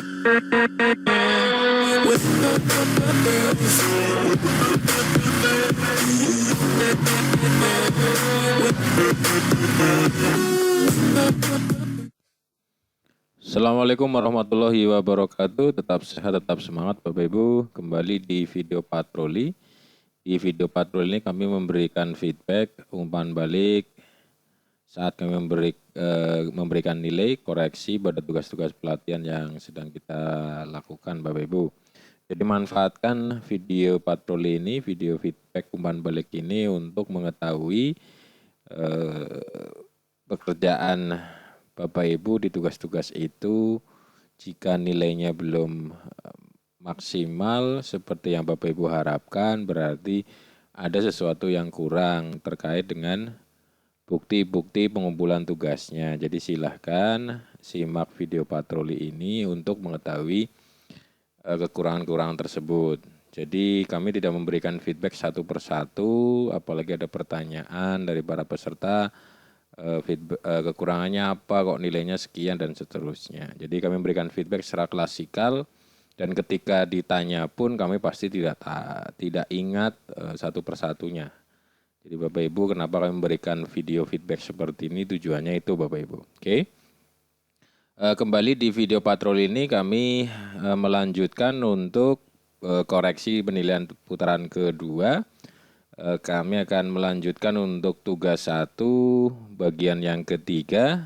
Assalamualaikum warahmatullahi wabarakatuh. Tetap sehat, tetap semangat Bapak Ibu. Kembali di video patroli. Di video patroli ini kami memberikan feedback, umpan balik saat kami memberikan nilai koreksi pada tugas-tugas pelatihan yang sedang kita lakukan Bapak Ibu. Jadi manfaatkan video patroli ini, video feedback umpan balik ini untuk mengetahui pekerjaan Bapak Ibu di tugas-tugas itu. Jika nilainya belum maksimal seperti yang Bapak Ibu harapkan, berarti ada sesuatu yang kurang terkait dengan bukti-bukti pengumpulan tugasnya. Jadi silahkan simak video patroli ini untuk mengetahui kekurangan-kekurangan tersebut. Jadi kami tidak memberikan feedback satu persatu, apalagi ada pertanyaan dari para peserta, kekurangannya apa, kok nilainya sekian dan seterusnya. Jadi kami memberikan feedback secara klasikal dan ketika ditanya pun kami pasti tidak ingat satu persatunya. Jadi Bapak Ibu, kenapa kami memberikan video feedback seperti ini, tujuannya itu Bapak Ibu. Oke. Kembali di video patroli ini kami melanjutkan untuk koreksi penilaian putaran kedua. Kami akan melanjutkan untuk tugas 1 bagian yang ketiga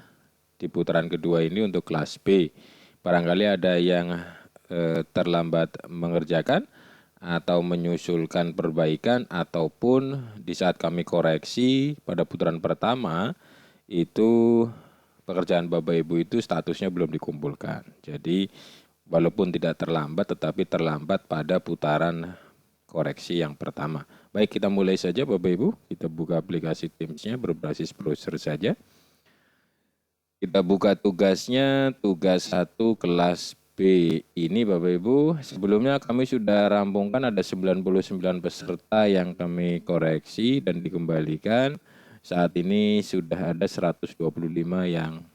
di putaran kedua ini untuk kelas B. Barangkali ada yang terlambat mengerjakan atau menyusulkan perbaikan, ataupun di saat kami koreksi pada putaran pertama itu pekerjaan Bapak Ibu itu statusnya belum dikumpulkan. Jadi walaupun tidak terlambat tetapi terlambat pada putaran koreksi yang pertama. Baik, kita mulai saja Bapak Ibu. Kita buka aplikasi Teams-nya berbasis browser saja. Kita buka tugasnya, tugas 1 kelas B ini Bapak Ibu. Sebelumnya kami sudah rampungkan ada 99 peserta yang kami koreksi dan dikembalikan. Saat ini sudah ada 125 yang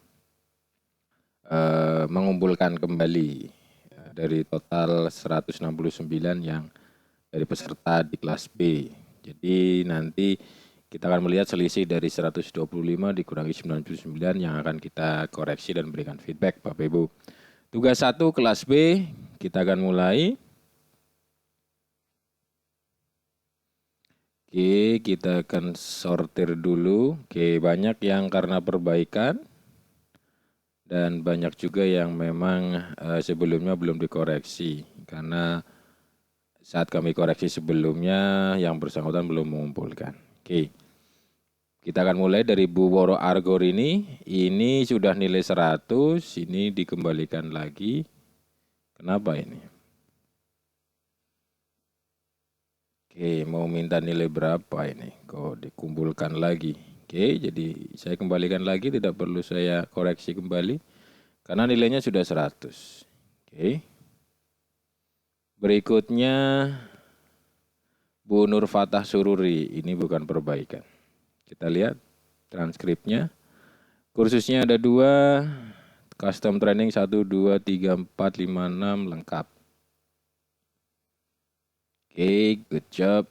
mengumpulkan kembali dari total 169 yang dari peserta di kelas B. Jadi nanti kita akan melihat selisih dari 125 dikurangi 99 yang akan kita koreksi dan berikan feedback Bapak Ibu. Tugas 1 kelas B, kita akan mulai. Oke, kita akan sortir dulu. Oke, banyak yang karena perbaikan dan banyak juga yang memang sebelumnya belum dikoreksi karena saat kami koreksi sebelumnya yang bersangkutan belum mengumpulkan. Oke. Kita akan mulai dari Bu Woro Argor ini sudah nilai 100, ini dikembalikan lagi. Kenapa ini? Oke, mau minta nilai berapa ini? Kok dikumpulkan lagi? Oke, jadi saya kembalikan lagi, tidak perlu saya koreksi kembali karena nilainya sudah 100. Oke. Berikutnya Bu Nur Fatah Sururi, ini bukan perbaikan. Kita lihat transkripnya. Kursusnya ada 2, custom training 1, 2, 3, 4, 5, 6 lengkap. Oke, good job.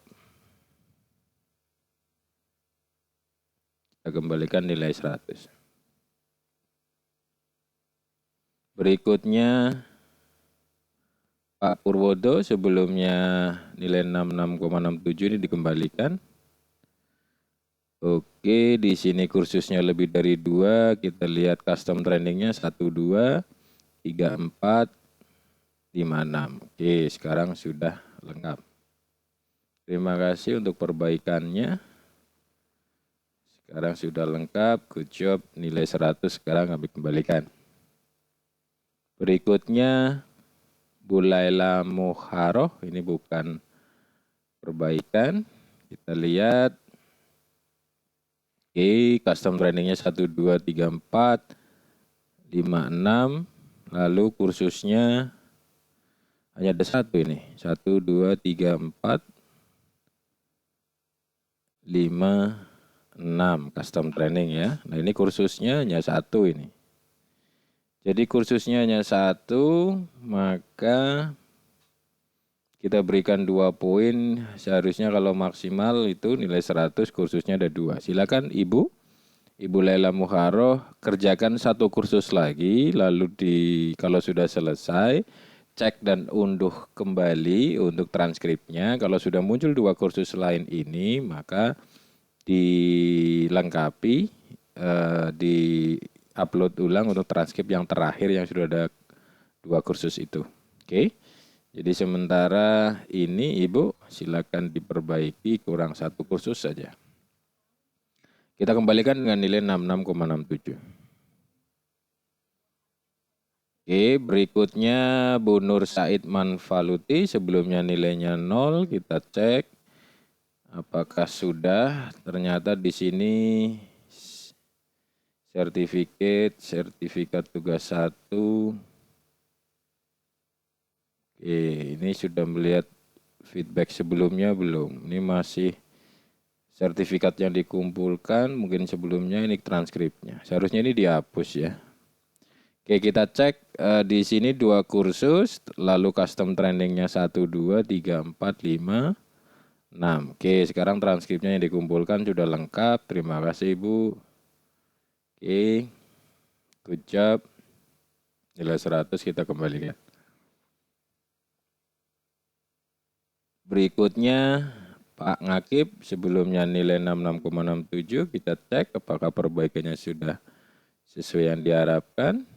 Kita kembalikan nilai 100. Berikutnya Pak Purwodo, sebelumnya nilai 66,67 ini dikembalikan. Oke, di sini kursusnya lebih dari 2, kita lihat custom trainingnya 1, 2, 3, 4, 5, 6. Oke, sekarang sudah lengkap. Terima kasih untuk perbaikannya. Sekarang sudah lengkap, good job, nilai 100 sekarang kami kembalikan. Berikutnya Bu Laila Muharoh, ini bukan perbaikan. Kita lihat. Oke, custom trainingnya 1, 2, 3, 4, 5, 6. Lalu kursusnya hanya ada 1 ini. 1, 2, 3, 4, 5, 6. Custom training ya. Nah ini kursusnya hanya 1 ini. Jadi kursusnya hanya 1, maka kita berikan 2 poin. Seharusnya kalau maksimal itu nilai 100, kursusnya ada 2. Silakan Ibu Laila Muharoh kerjakan 1 kursus lagi, lalu kalau sudah selesai cek dan unduh kembali untuk transkripnya. Kalau sudah muncul 2 kursus lain ini, maka dilengkapi, di upload ulang untuk transkrip yang terakhir yang sudah ada 2 kursus itu. Oke. Jadi sementara ini Ibu silakan diperbaiki, kurang 1 kursus saja. Kita kembalikan dengan nilai 66,67. Oke, berikutnya Bu Nur Said Manfaluti, sebelumnya nilainya 0, kita cek apakah sudah. Ternyata di sini sertifikat tugas 1. Oke, ini sudah melihat feedback sebelumnya belum? Ini masih sertifikat yang dikumpulkan, mungkin sebelumnya ini transkripnya. Seharusnya ini dihapus ya. Oke, kita cek di sini 2 kursus, lalu custom trainingnya 1, 2, 3, 4, 5, 6. Oke, sekarang transkripnya yang dikumpulkan sudah lengkap. Terima kasih Ibu. Oke, good job. Nilai 100 kita kembalikan. Berikutnya Pak Ngakib, sebelumnya nilai 66,67, kita cek apakah perbaikannya sudah sesuai yang diharapkan.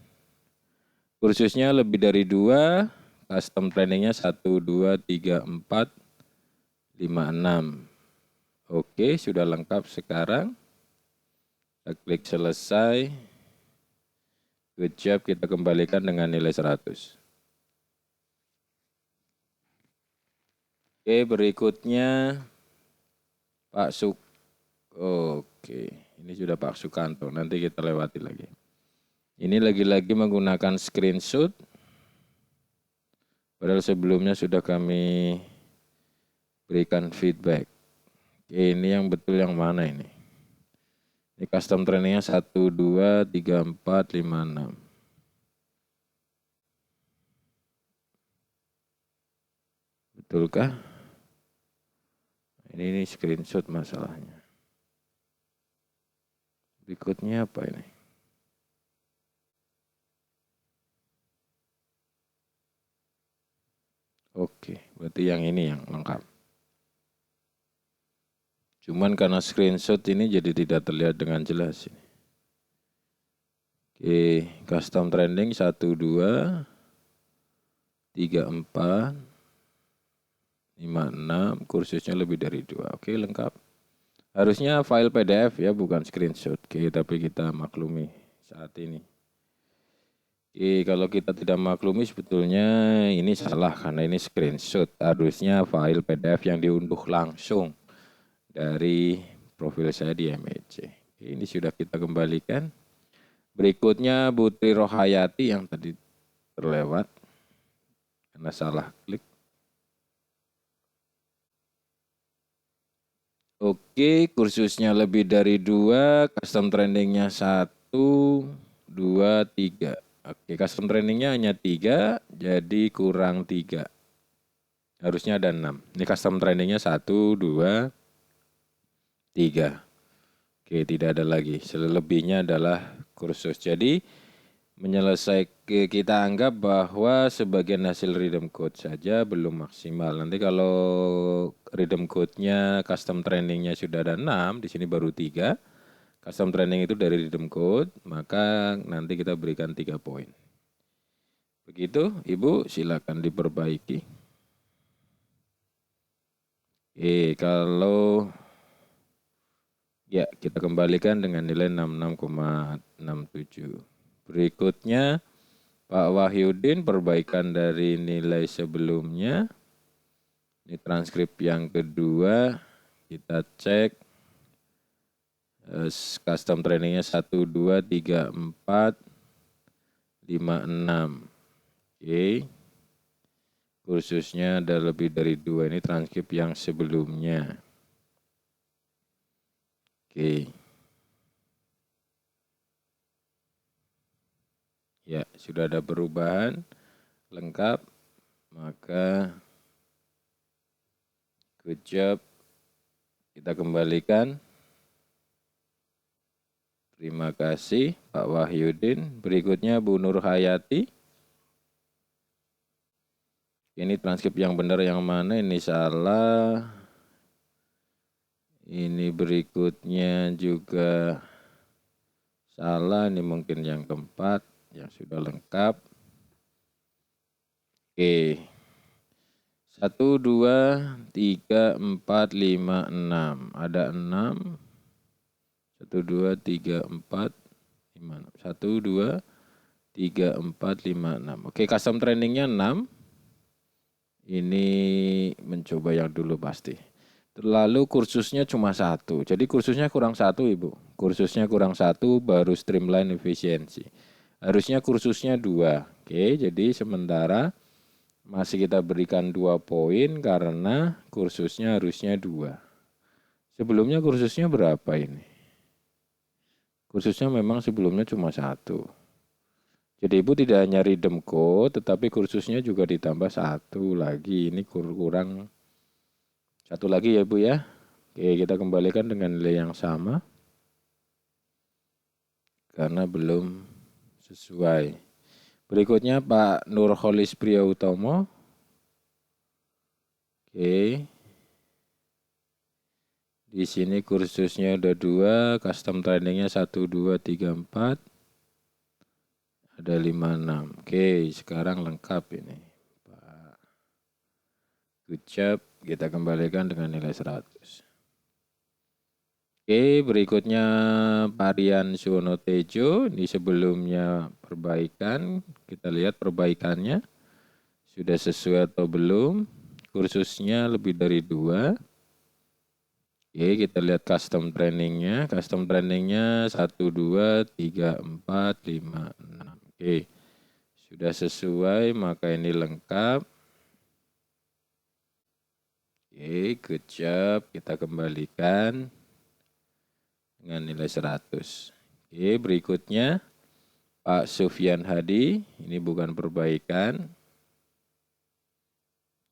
Kursusnya lebih dari 2, custom trainingnya 1, 2, 3, 4, 5, 6. Oke, sudah lengkap sekarang. Kita klik selesai. Good job, kita kembalikan dengan nilai 100. Oke, berikutnya Pak Oke, ini sudah Pak Sukanto, nanti kita lewati lagi. Ini lagi-lagi menggunakan screenshot. Padahal sebelumnya sudah kami berikan feedback. Oke, ini yang betul yang mana ini? Ini custom trainingnya 1, 2, 3, 4, 5, 6. Betulkah? Ini screenshot masalahnya. Berikutnya apa ini? Oke, berarti yang ini yang lengkap. Cuman karena screenshot ini jadi tidak terlihat dengan jelas. Oke, custom trending 1, 2, 3, 4, 5, 6, kursusnya lebih dari 2. Oke, lengkap. Harusnya file PDF ya, bukan screenshot. Oke, tapi kita maklumi saat ini. Oke, kalau kita tidak maklumi sebetulnya ini salah karena ini screenshot. Harusnya file PDF yang diunduh langsung dari profil saya di MEC. Ini sudah kita kembalikan. Berikutnya Bu Tri Rohayati yang tadi terlewat karena salah klik. Oke, kursusnya lebih dari 2, custom trainingnya 1, 2, 3. Oke, custom trainingnya hanya 3, jadi kurang 3. Harusnya ada 6. Ini custom trainingnya 1, 2, 3. Oke, tidak ada lagi. Selebihnya adalah kursus. Jadi kita anggap bahwa sebagian hasil rhythm code saja belum maksimal. Nanti kalau rhythm code-nya, custom trainingnya sudah ada 6, di sini baru 3. Custom training itu dari rhythm code, maka nanti kita berikan 3 poin. Begitu, Ibu, silakan diperbaiki. Kalau ya kita kembalikan dengan nilai 66,67. Berikutnya Pak Wahyudin, perbaikan dari nilai sebelumnya. Ini transkrip yang kedua, kita cek. Custom trainingnya 1, 2, 3, 4, 5, 6. Oke. Kursusnya ada lebih dari 2. Ini transkrip yang sebelumnya. Oke. Ya, sudah ada perubahan lengkap, maka good job. Kita kembalikan. Terima kasih Pak Wahyudin. Berikutnya Bu Nur Hayati. Ini transkrip yang benar yang mana? Ini salah. Ini berikutnya juga salah. Ini mungkin yang keempat yang sudah lengkap. Oke. 1, 2, 3, 4, 5, 6. Ada 6. 1, 2, 3, 4, 5, 6. 1, 2, 3, 4, 5, 6. Oke, custom trainingnya 6. Ini mencoba yang dulu pasti. Lalu kursusnya cuma 1. Jadi kursusnya kurang 1, Ibu. Kursusnya kurang 1 baru streamline efisiensi. Harusnya kursusnya 2. Oke, jadi sementara masih kita berikan 2 poin karena kursusnya harusnya 2. Sebelumnya kursusnya berapa ini? Kursusnya memang sebelumnya cuma 1. Jadi Ibu tidak hanya redeem code, tetapi kursusnya juga ditambah 1 lagi. Ini kurang 1 lagi ya Ibu ya. Oke, kita kembalikan dengan nilai yang sama. Karena belum sesuai. Berikutnya Pak Nurholis Priyautomo. Oke. Di sini kursusnya ada 2, custom trainingnya 1, 2, 3, 4. Ada 5, 6. Oke, sekarang lengkap ini. Pak. Good job. Kita kembalikan dengan nilai 100. Oke, berikutnya Parian Suwono Tejo. Ini sebelumnya perbaikan. Kita lihat perbaikannya. Sudah sesuai atau belum. Kursusnya lebih dari 2. Oke, kita lihat custom trainingnya. Custom trainingnya 1, 2, 3, 4, 5, 6. Oke, sudah sesuai, maka ini lengkap. Oke, good job. Kita kembalikan dengan nilai 100. Oke, berikutnya Pak Sufyan Hadi. Ini bukan perbaikan.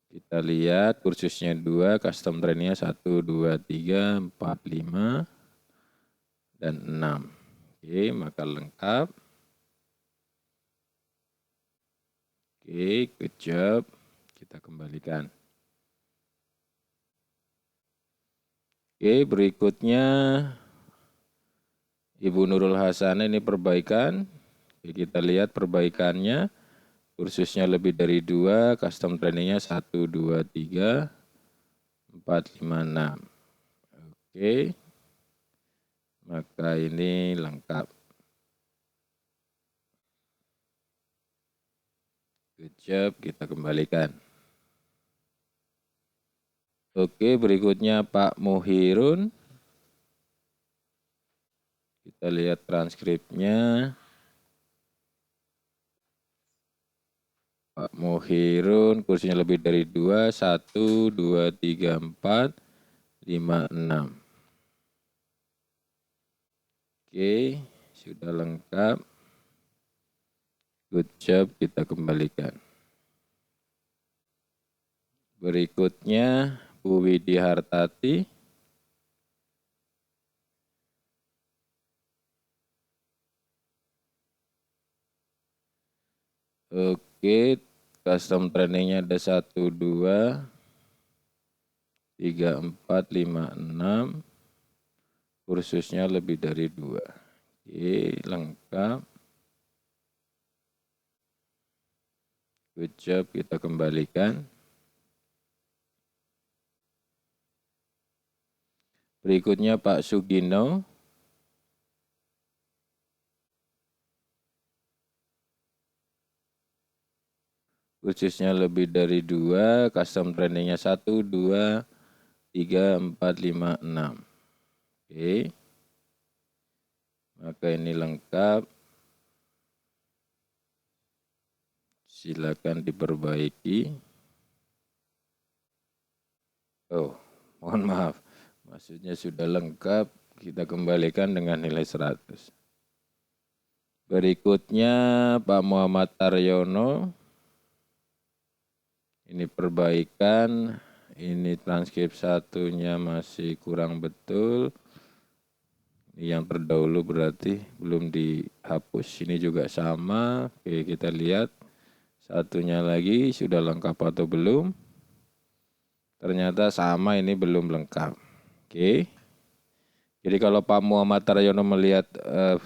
Kita lihat kursusnya 2, custom trainingnya 1, 2, 3, 4, 5, dan 6. Oke, maka lengkap. Oke, good job. Kita kembalikan. Oke, berikutnya Ibu Nurul Hasanah, ini perbaikan. Oke, kita lihat perbaikannya. Kursusnya lebih dari 2, custom trainingnya 1, 2, 3, 4, 5, 6. Oke, maka ini lengkap. Good job, kita kembalikan. Oke, berikutnya Pak Muhirun. Kita lihat transkripnya. Pak Muhirun, kursinya lebih dari 2, 1, 2, 3, 4, 5, 6. Oke, sudah lengkap. Good job, kita kembalikan. Berikutnya Bu Widi Hartati. Oke, custom trainingnya ada 1, 2, 3, 4, 5, 6. Kursusnya lebih dari 2. Oke, lengkap. Good job, kita kembalikan. Berikutnya Pak Sugino. Kursusnya lebih dari 2, custom trainingnya 1, 2, 3, 4, 5, 6. Oke. Maka ini lengkap. Silakan diperbaiki. Oh, mohon maaf. Maksudnya sudah lengkap, kita kembalikan dengan nilai 100. Berikutnya Pak Muhammad Taryono. Ini perbaikan. Ini transkrip satunya masih kurang betul. Yang terdahulu berarti belum dihapus. Ini juga sama. Oke, kita lihat. Satunya lagi sudah lengkap atau belum. Ternyata sama, ini belum lengkap. Oke. Jadi kalau Pak Muhammad Taryono melihat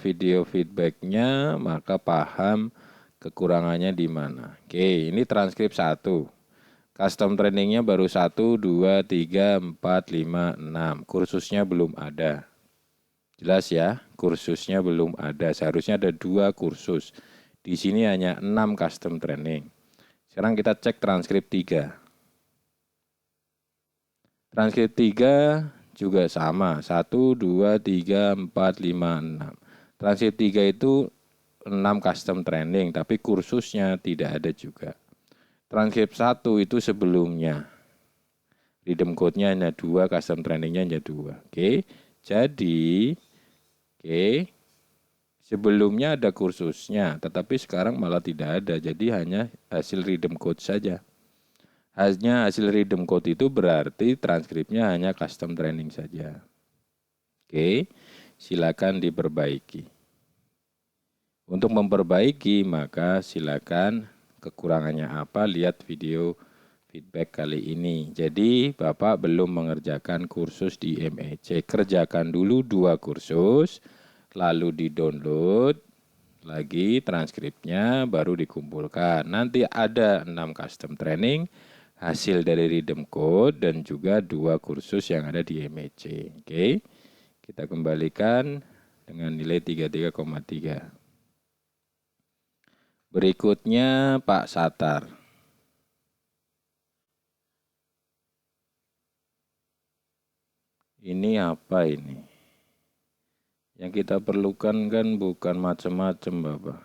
video feedbacknya, maka paham kekurangannya di mana. Oke, ini transkrip 1. Custom trainingnya baru 1, 2, 3, 4, 5, 6. Kursusnya belum ada. Jelas ya, kursusnya belum ada. Seharusnya ada 2 kursus. Di sini hanya 6 custom training. Sekarang kita cek transkrip 3. Transkrip 3 juga sama. 1, 2, 3, 4, 5, 6. Transkrip 3 itu 6 custom training, tapi kursusnya tidak ada juga. Transkrip 1 itu sebelumnya. Rhythm code-nya hanya 2, custom trainingnya hanya 2. Oke. Jadi, sebelumnya ada kursusnya, tetapi sekarang malah tidak ada. Jadi hanya hasil rhythm code saja. Hanya hasil rhythm code itu berarti transkripnya hanya custom training saja. Oke, silakan diperbaiki. Untuk memperbaiki, maka silakan kekurangannya apa, lihat video feedback kali ini. Jadi Bapak belum mengerjakan kursus di MEC. Kerjakan dulu 2 kursus, lalu di-download lagi transkripnya, baru dikumpulkan. Nanti ada 6 custom training, hasil dari rhythm code, dan juga 2 kursus yang ada di MEC. Oke, kita kembalikan dengan nilai 33,3. Berikutnya Pak Satar. Ini apa ini? Yang kita perlukan kan bukan macam-macam, Bapak.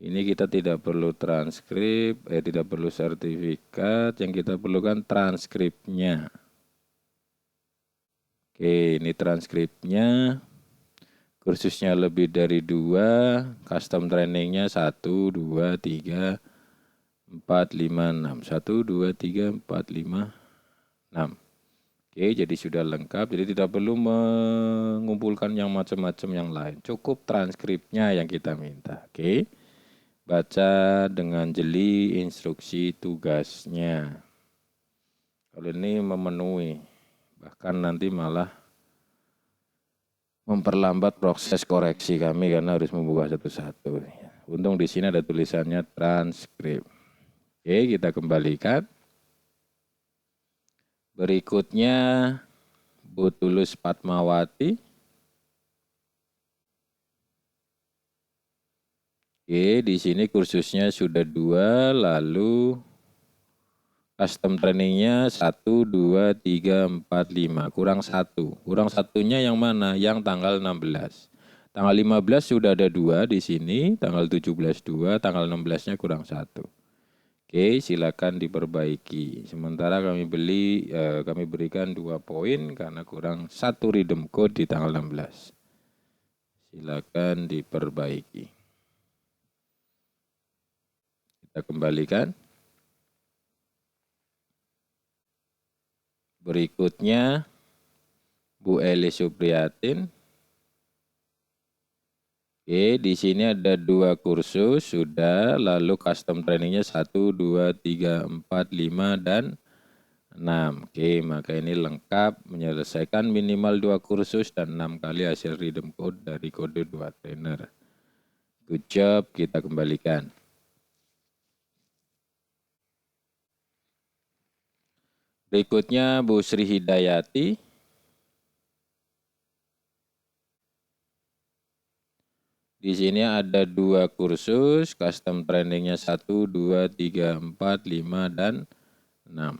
Ini kita tidak perlu transkrip, tidak perlu sertifikat, yang kita perlukan transkripnya. Oke, ini transkripnya. Kursusnya lebih dari 2, custom trainingnya 1, 2, 3, 4, 5, 6. 1, 2, 3, 4, 5, 6. Oke, jadi sudah lengkap, jadi tidak perlu mengumpulkan yang macam-macam yang lain. Cukup transkripnya yang kita minta. Oke, baca dengan jeli instruksi tugasnya. Kalau ini memenuhi, bahkan nanti malah memperlambat proses koreksi kami karena harus membuka satu-satu. Untung di sini ada tulisannya transkrip. Oke, kita kembalikan. Berikutnya Bu Tulus Fatmawati. Oke, di sini kursusnya sudah 2, lalu custom trainingnya 1, 2, 3, 4, 5, kurang 1. Kurang satunya yang mana? Yang tanggal 16. Tanggal 15 sudah ada 2 di sini, tanggal 17 2, tanggal 16-nya kurang 1. Oke, silakan diperbaiki. Sementara kami berikan 2 poin karena kurang 1 rhythm code di tanggal 16. Silakan diperbaiki. Kita kembalikan. Berikutnya Bu Eli Supriyatin. Oke, di sini ada 2 kursus sudah, lalu custom trainingnya 1, 2, 3, 4, 5, dan 6. Oke, maka ini lengkap menyelesaikan minimal 2 kursus dan 6 kali hasil rhythm code dari kode 2 trainer. Good job, kita kembalikan. Berikutnya Bu Sri Hidayati. Di sini ada 2 kursus, custom trainingnya 1, 2, 3, 4, 5, dan 6.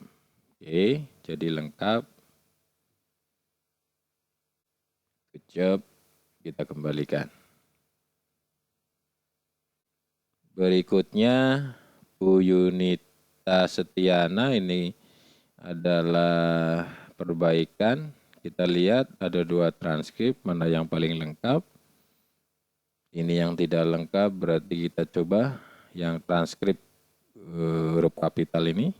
Oke, jadi lengkap. Good job, kita kembalikan. Berikutnya Bu Yunita Setiana, ini adalah perbaikan. Kita lihat ada 2 transkrip, mana yang paling lengkap. Ini yang tidak lengkap, berarti kita coba yang transkrip huruf kapital ini.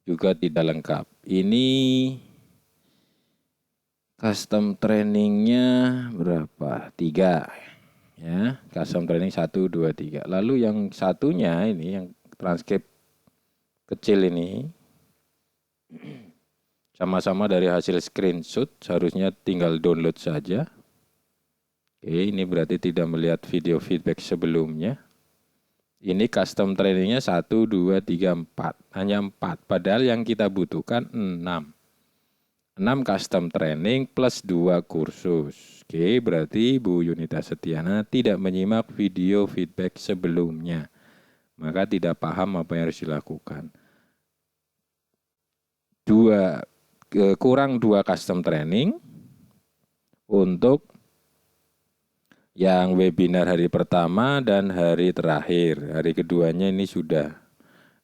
Juga tidak lengkap. Ini custom trainingnya berapa? 3. Ya, custom training 1, 2, 3. Lalu yang satunya ini, yang transkrip kecil ini, sama-sama dari hasil screenshot, seharusnya tinggal download saja. Oke, ini berarti tidak melihat video feedback sebelumnya. Ini custom trainingnya 1, 2, 3, 4. Hanya 4, padahal yang kita butuhkan 6. 6 custom training plus 2 kursus. Oke, berarti Bu Yunita Setiana tidak menyimak video feedback sebelumnya. Maka tidak paham apa yang harus dilakukan. Kurang 2 custom training untuk yang webinar hari pertama dan hari terakhir. Hari keduanya ini sudah.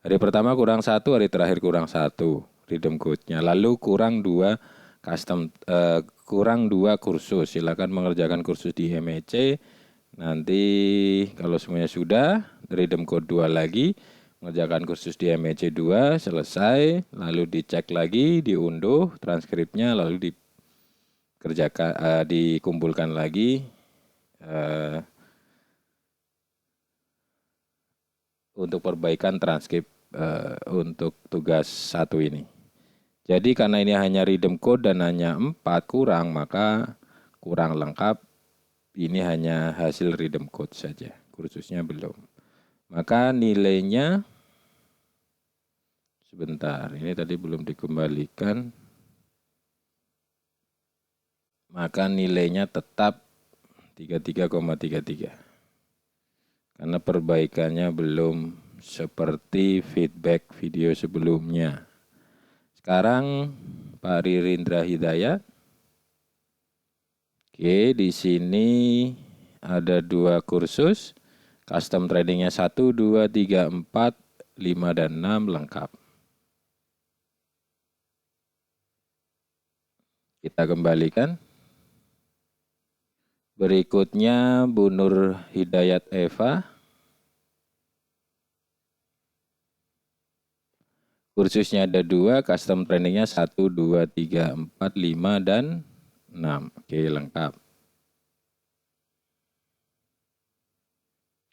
Hari pertama kurang 1, hari terakhir kurang 1 rhythm code-nya. Lalu kurang 2 kurang 2 kursus. Silakan mengerjakan kursus di MEC. Nanti kalau semuanya sudah, rhythm code 2 lagi. Mengerjakan kursus di MEC 2, selesai. Lalu dicek lagi, diunduh transkripnya, lalu dikerjakan, dikumpulkan lagi. Untuk perbaikan transkrip untuk tugas 1 ini. Jadi karena ini hanya rhythm code dan hanya 4 kurang, maka kurang lengkap. Ini hanya hasil rhythm code saja, kursusnya belum. Maka nilainya, sebentar, ini tadi belum dikembalikan. Maka nilainya tetap 33,33. Karena perbaikannya belum seperti feedback video sebelumnya. Sekarang Pak Ririndra Hidayat. Oke, di sini ada 2 kursus. Custom trainingnya 1, 2, 3, 4, 5, dan 6 lengkap. Kita kembalikan. Berikutnya Bu Nur Hidayat Eva. Kursusnya ada 2, custom trainingnya 1, 2, 3, 4, 5, dan 6. Oke, lengkap.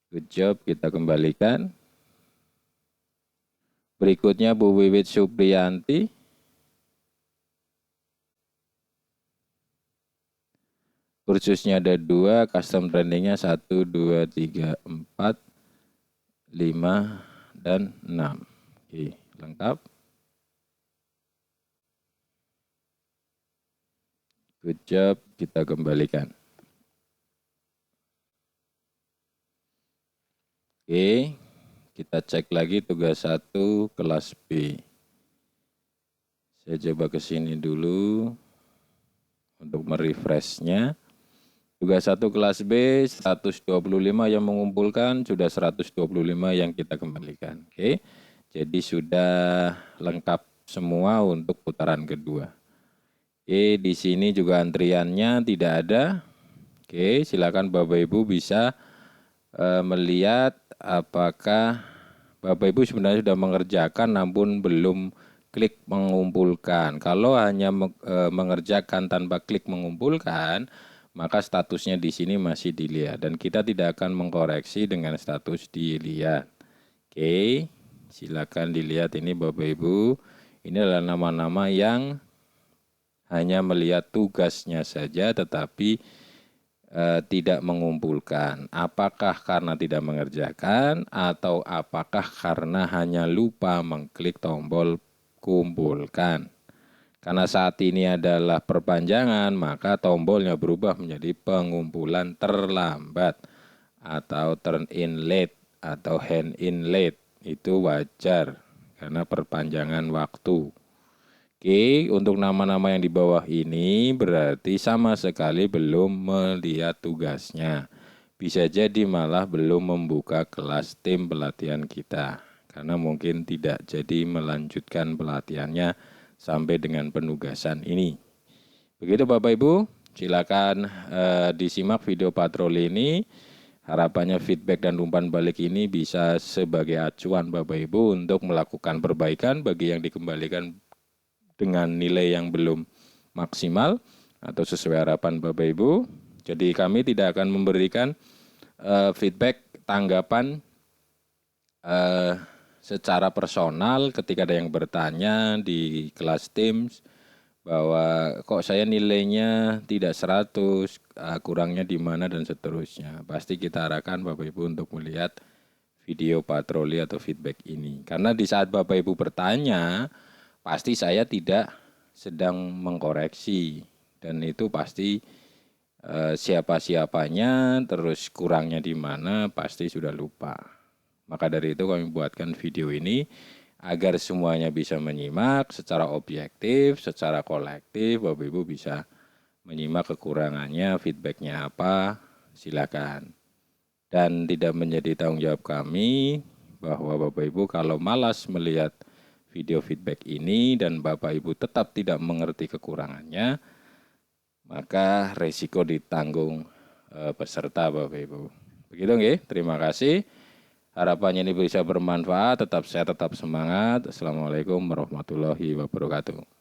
Good job, kita kembalikan. Berikutnya Bu Wiwit Supriyanti. Kursusnya ada 2, custom trainingnya 1, 2, 3, 4, 5, dan 6. Oke, lengkap. Good job, kita kembalikan. Oke, kita cek lagi tugas 1 kelas B. Saya coba ke sini dulu untuk merefreshnya. Tugas 1 kelas B 125 yang mengumpulkan, sudah 125 yang kita kembalikan. Oke, jadi sudah lengkap semua untuk putaran kedua. Oke, di sini juga antriannya tidak ada. Oke, silakan Bapak Ibu bisa melihat apakah Bapak Ibu sebenarnya sudah mengerjakan namun belum klik mengumpulkan. Kalau hanya mengerjakan tanpa klik mengumpulkan, maka statusnya di sini masih dilihat dan kita tidak akan mengkoreksi dengan status dilihat. Oke, silakan dilihat ini Bapak Ibu. Ini adalah nama-nama yang hanya melihat tugasnya saja tetapi tidak mengumpulkan. Apakah karena tidak mengerjakan atau apakah karena hanya lupa mengklik tombol kumpulkan. Karena saat ini adalah perpanjangan, maka tombolnya berubah menjadi pengumpulan terlambat atau turn in late atau hand in late. Itu wajar karena perpanjangan waktu. Oke, untuk nama-nama yang di bawah ini berarti sama sekali belum melihat tugasnya. Bisa jadi malah belum membuka kelas tim pelatihan kita. Karena mungkin tidak jadi melanjutkan pelatihannya sampai dengan penugasan ini. Begitu Bapak Ibu, silakan disimak video patroli ini. Harapannya feedback dan umpan balik ini bisa sebagai acuan Bapak Ibu untuk melakukan perbaikan bagi yang dikembalikan dengan nilai yang belum maksimal atau sesuai harapan Bapak Ibu. Jadi kami tidak akan memberikan feedback, tanggapan secara personal ketika ada yang bertanya di kelas Teams bahwa kok saya nilainya tidak 100, kurangnya di mana dan seterusnya. Pasti kita arahkan Bapak Ibu untuk melihat video patroli atau feedback ini. Karena di saat Bapak Ibu bertanya, pasti saya tidak sedang mengkoreksi. Dan itu pasti siapa-siapanya, terus kurangnya di mana, pasti sudah lupa. Maka dari itu kami buatkan video ini agar semuanya bisa menyimak secara objektif, secara kolektif, Bapak Ibu bisa menyimak kekurangannya, feedbacknya apa, silakan. Dan tidak menjadi tanggung jawab kami bahwa Bapak Ibu kalau malas melihat video feedback ini dan Bapak Ibu tetap tidak mengerti kekurangannya, maka resiko ditanggung peserta Bapak Ibu. Begitu nggih, terima kasih. Harapannya ini bisa bermanfaat, tetap sehat, tetap semangat. Assalamualaikum warahmatullahi wabarakatuh.